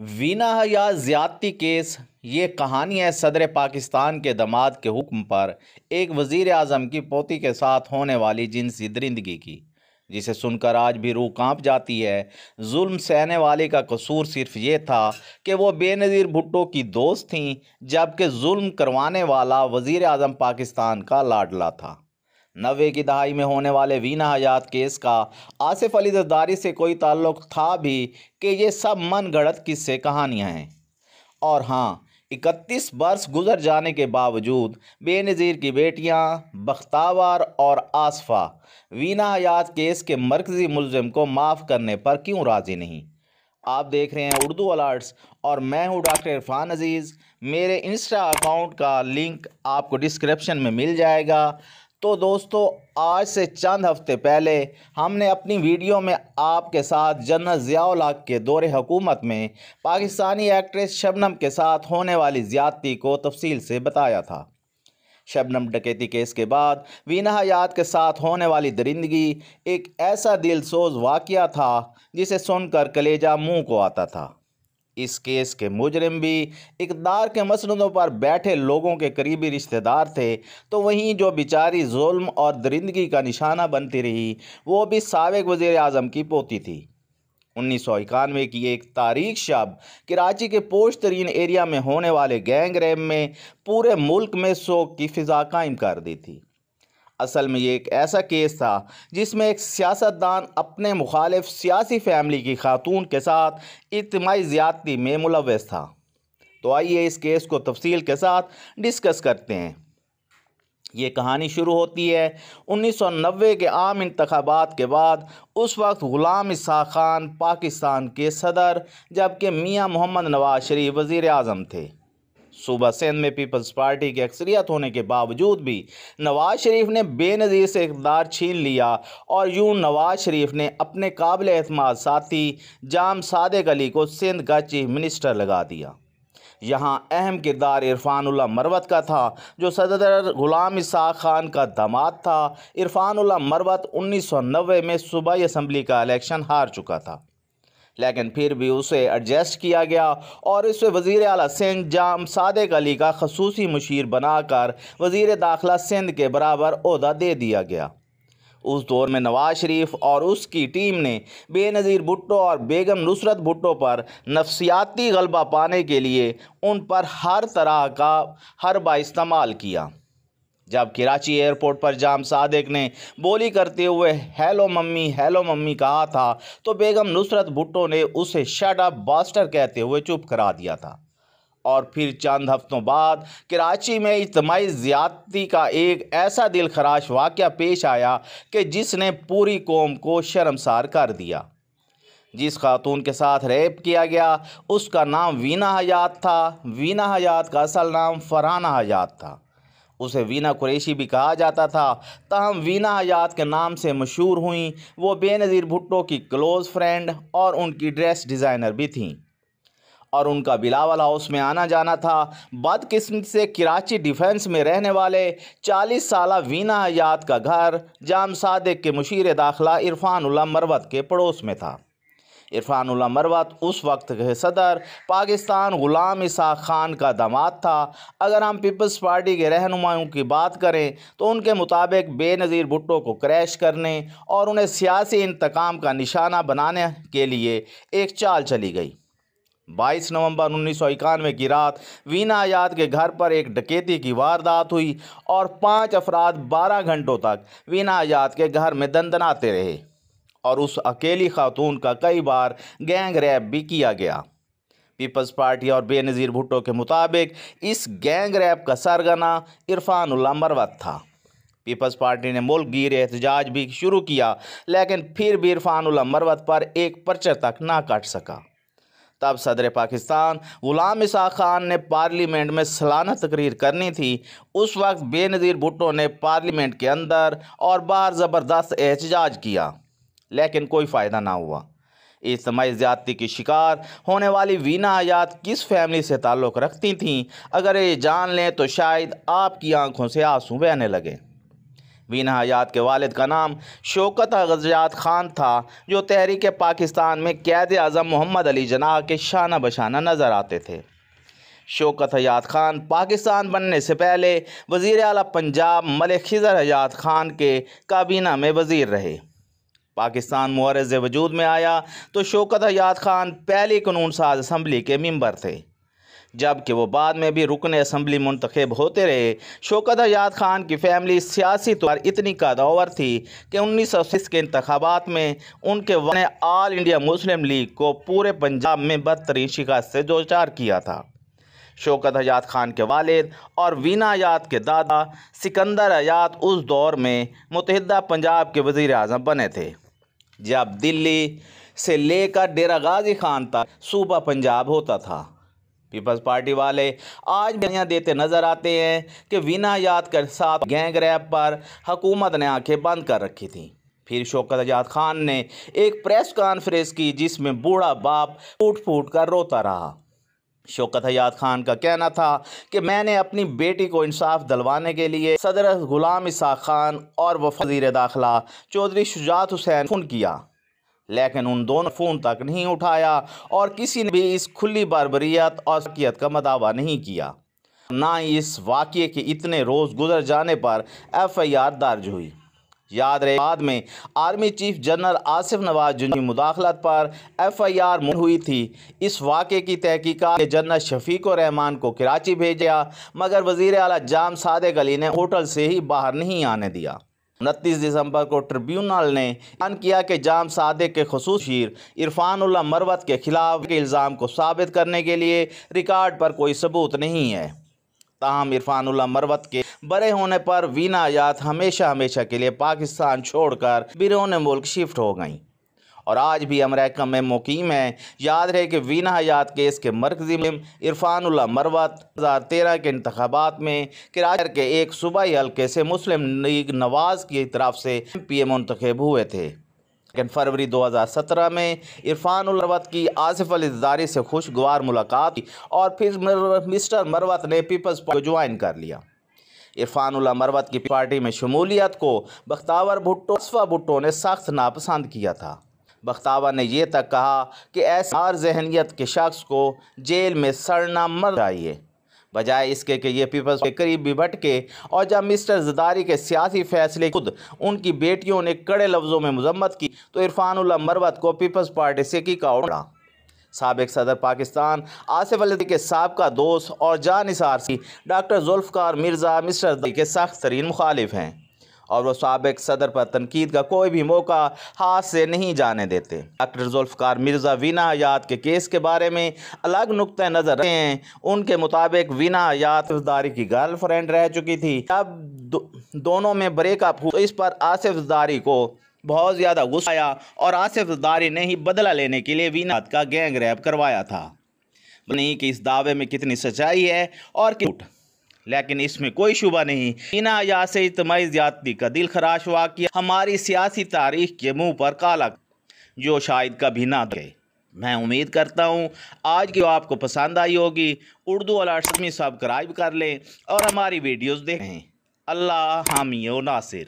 वीना हयात ज़्यादती case. ये कहानी है सदर पाकिस्तान के दामाद के हुक्म पर एक वज़ीर आज़म की पोती के साथ होने वाली जिनसी दरिंदगी की, जिसे सुनकर आज भी रूह कांप जाती है। जुल्म सहने वाले का कसूर सिर्फ ये था कि वो बेनज़ीर भुट्टो की दोस्त थीं, जबकि जुल्म करवाने वाला वज़ीर आज़म पाकिस्तान का लाडला था। 90 की दहाई में होने वाले वीना हयात केस का आसिफ अली जरदारी से कोई ताल्लुक था भी कि ये सब मन गढ़ंत किस्से कहानियाँ हैं। और हाँ, 31 बरस गुजर जाने के बावजूद बेनज़ीर की बेटियां बख्तावर और आसफ़ा वीना हयात केस के मरकज़ी मुलज़िम को माफ़ करने पर क्यों राज़ी नहीं। आप देख रहे हैं उर्दू अलर्ट्स और मैं हूं डॉक्टर इरफान अजीज़। मेरे इंस्टा अकाउंट का लिंक आपको डिस्क्रिप्शन में मिल जाएगा। तो दोस्तों, आज से चंद हफ्ते पहले हमने अपनी वीडियो में आपके साथ जनरल ज़िया-उल हक़ के दौरे हुकूमत में पाकिस्तानी एक्ट्रेस शबनम के साथ होने वाली ज़्यादती को तफसील से बताया था। शबनम डकैती केस के बाद वीना हयात के साथ होने वाली दरिंदगी एक ऐसा दिलसोज वाक़या था जिसे सुनकर कलेजा मुंह को आता था। इस केस के मुजरिम भी इक़्तिदार के मसनदों पर बैठे लोगों के करीबी रिश्तेदार थे, तो वहीं जो बेचारी जुल्म और दरिंदगी का निशाना बनती रही वो भी साबिक़ वज़ीर आज़म की पोती थी। 1991 की एक तारीख शब कराची के पोश तरीन एरिया में होने वाले गैंग रेप में पूरे मुल्क में शोक की फ़िज़ा कायम कर दी थी। असल में ये एक ऐसा केस था जिसमें एक सियासतदान अपने मुखालिफ सियासी फैमिली की खातून के साथ इज्तिमाई ज़्यादती में मुलव्वस था। तो आइए इस केस को तफसील के साथ डिस्कस करते हैं। ये कहानी शुरू होती है 1990 के आम इंतखाबात के बाद। उस वक्त ग़ुलाम इसहाक़ खान पाकिस्तान के सदर, जबकि मियाँ मोहम्मद नवाज शरीफ वज़ीर आज़म थे। सूबा सिंध में पीपल्स पार्टी की अक्सरियत होने के बावजूद भी नवाज शरीफ ने बेनज़ीर से इक़्तिदार छीन लिया और यूं नवाज शरीफ ने अपने काबिल एतमाद साथी जाम सादिक अली को सिंध का चीफ मिनिस्टर लगा दिया। यहाँ अहम किरदार इरफानुल्लाह मरवत का था, जो सदर ग़ुलाम इसहाक़ खान का दामाद था। इरफानुल्लाह मरवत 1990 में सूबाई असम्बली का इलेक्शन हार चुका था, लेकिन फिर भी उसे एडजस्ट किया गया और इसे वज़ीर आला सिंध जाम सादिक अली का खसूसी मुशीर बनाकर वज़ीर दाखिला सिंध के बराबर ओहदा दे दिया गया। उस दौर में नवाज शरीफ और उसकी टीम ने बेनज़ीर भुट्टो और बेगम नुसरत भुट्टो पर नफसियाती गलबा पाने के लिए उन पर हर तरह का हरबा इस्तेमाल किया। जब कराची एयरपोर्ट पर जाम सादिक ने बोली करते हुए हेलो मम्मी कहा था, तो बेगम नुसरत भुट्टो ने उसे शट अप बास्टर कहते हुए चुप करा दिया था। और फिर चंद हफ्तों बाद कराची में इज्तिमाई ज़्यादती का एक ऐसा दिलखराश वाक़या पेश आया कि जिसने पूरी कौम को शर्मसार कर दिया। जिस खातून के साथ रेप किया गया उसका नाम वीना हयात था। वीना हयात का असल नाम फरहाना हयात था। उसे वीना कुरैशी भी कहा जाता था, ताहम वीना हयात के नाम से मशहूर हुई। वो बेनज़ीर भुट्टो की क्लोज़ फ्रेंड और उनकी ड्रेस डिज़ाइनर भी थीं और उनका बिलावल हाउस में आना जाना था। बदकिस्मती से कराची डिफेंस में रहने वाले 40 साला वीना हयात का घर जाम सादिक के मुशीर दाखिला इरफानुल्लाह मरवत के पड़ोस में था। इरफानुल्लाह मरवत उस वक्त के सदर पाकिस्तान ग़ुलाम इसहाक़ खान का दामाद था। अगर हम पीपल्स पार्टी के रहनुमाओं की बात करें तो उनके मुताबिक बेनज़ीर भुट्टो को क्रैश करने और उन्हें सियासी इंतकाम का निशाना बनाने के लिए एक चाल चली गई। 22 नवंबर 1991 की रात वीना हयात के घर पर एक डकैती की वारदात हुई और 5 अफराद 12 घंटों तक वीना हयात के घर में दंदनाते रहे और उस अकेली खातून का कई बार गैंग रेप भी किया गया। पीपल्स पार्टी और बेनज़ीर भुट्टो के मुताबिक इस गैंग रेप का सरगना इरफानुल्लाह मरवत था। पीपल्स पार्टी ने मुल्क गिर एहतजाज भी शुरू किया, लेकिन फिर भी इरफानुल्लाह मरवत पर एक पर्चा तक ना काट सका। तब सदर पाकिस्तान ग़ुलाम इसहाक़ खान ने पार्लियामेंट में सालाना तकरीर करनी थी। उस वक्त बेनज़ीर भुट्टो ने पार्लियामेंट के अंदर और बाहर ज़बरदस्त एहतजाज किया, लेकिन कोई फ़ायदा ना हुआ। इज्तिमाई ज़्यादती की शिकार होने वाली वीना हयात किस फैमिली से ताल्लुक़ रखती थीं, अगर ये जान लें तो शायद आपकी आंखों से आंसू बहने लगे। वीना हयात के वालिद का नाम शौकत गज़ियात खान था, जो तहरीक पाकिस्तान में क़ायद आज़म मोहम्मद अली जिन्नाह के शाना बशाना नज़र आते थे। शौकत हयात खान पाकिस्तान बनने से पहले वज़ीर आला पंजाब मलिक खिज़र हयात खान के काबीना में वज़ीर रहे। पाकिस्तान मुअर्रिज़ वजूद में आया तो शौकत हयात खान पहली कानून साज असम्बली के मेंबर थे, जबकि वो बाद में भी रुकन असम्बली मुंतखब होते रहे। शौकत हयात खान की फैमिली सियासी तौर पर इतनी कदावर थी कि 1930 के इंतखाबात में उनके वालिद ने ऑल इंडिया मुस्लिम लीग को पूरे पंजाब में बदतरीन शिकस्त से दो चार किया था। शौकत हयात खान के वालिद और वीना हयात के दादा सिकंदर हयात उस दौर में मुत्तहिदा पंजाब के वज़ीर आज़म बने थे, जब दिल्ली से लेकर डेरा गाजी खान तक सूबा पंजाब होता था। पीपल्स पार्टी वाले आज बयानियां देते नज़र आते हैं कि वीना हयात के साथ गैंग रैप पर हुकूमत ने आंखें बंद कर रखी थी। फिर शौकत हयात खान ने एक प्रेस कॉन्फ्रेंस की, जिसमें बूढ़ा बाप फूट फूट कर रोता रहा। शौकत हयात खान का कहना था कि मैंने अपनी बेटी को इंसाफ दिलवाने के लिए सदर गुलाम इसाक खान और वज़ीर दाखिला चौधरी शुजात हुसैन फ़ोन किया, लेकिन उन दोनों फ़ोन तक नहीं उठाया और किसी ने भी इस खुली बारबरियत और शकीयत का दावा नहीं किया। ना ही इस वाक़ये के इतने रोज़ गुजर जाने पर FIR दर्ज हुई। याद रहे, बाद में army chief general Asif Nawaz जुनी मुदाखलत पर FIR हुई थी। इस वाक़े की तहकीकात जनरल शफीकुर रहमान को कराची भेजा, मगर वज़ीर आला जाम सादिक अली ने होटल से ही बाहर नहीं आने दिया। 29 दिसंबर को ट्रिब्यूनल ने बयान किया कि जाम सादिक के खुसूसी इरफानुल्लाह मरवत के खिलाफ के इल्ज़ाम को साबित करने के लिए रिकॉर्ड पर कोई सबूत नहीं है। ताहम इरफानुल्लाह मरवत के बरे होने पर वीना हयात हमेशा हमेशा के लिए पाकिस्तान छोड़कर बिरून मुल्क शिफ्ट हो गईं और आज भी अमेरिका में मुकीम है। याद रहे कि वीना हयात केस के मरकज़ी मुल्ज़िम इरफानुल्लाह मरवत 2013 के इंतखाबात में कराची के एक सूबाई हल्के से मुस्लिम लीग नवाज़ की तरफ से MPA मुंतखब हुए थे, लेकिन फरवरी 2017 में इरफानुल्लाह मरवत की आसिफ अली ज़रदारी से खुशगवार मुलाकात की और फिर मिस्टर मरवत ने पीपल्स पार्टी को ज्वाइन कर लिया। इरफानुल्लाह मरवत की पार्टी में शमूलियत को बख्तावर भुट्टो असफा भुट्टो ने सख्त नापसंद किया था। बख्तावर ने यह तक कहा कि ऐसे हर जहनीत के शख्स को जेल में सड़ना मर चाहिए, बजाय इसके कि ये पीपल्स के करीब भी भटके। और जब मिस्टर ज़रदारी के सियासी फैसले खुद उनकी बेटियों ने कड़े लफ्ज़ों में मजम्मत की तो इरफानुल्लाह मरवत को पीपल्स पार्टी से की उड़ा। साबिक सदर पाकिस्तान आसिफ अली के साबका दोस्त और जानिसार सी डॉक्टर जुल्फ़िकार मिर्ज़ा मिस्टर ज़रदारी के सख्त तरीन मुखालिफ हैं और वो साबिक सदर पर तनकीद का कोई भी मौका हाथ से नहीं जाने देते। डॉक्टर जुल्फ़िकार मिर्ज़ा वीना हयात के केस के बारे में अलग नुक्ता नज़र रहे हैं। उनके मुताबिक वीना हयात ज़रदारी की गर्लफ्रेंड रह चुकी थी। अब दोनों में ब्रेकअप हुआ तो इस पर आसिफ ज़रदारी को बहुत ज़्यादा गुस्सा आया और आसिफ ज़रदारी ने ही बदला लेने के लिए वीना का गैंग रैप करवाया था। नहीं कि इस दावे में कितनी सच्चाई है और झूठ, लेकिन इसमें कोई शुबा नहीं, वीना हयात से इज्तिमाई ज़्यादती का दिल खराश वाक़या हमारी सियासी तारीख के मुंह पर काला जो शायद कभी ना थे। मैं उम्मीद करता हूँ आज की आपको पसंद आई होगी। उर्दू अलर्ट सब्सक्राइब कर लें और हमारी वीडियोज़ देखें। अल्लाह हामी व नासिर।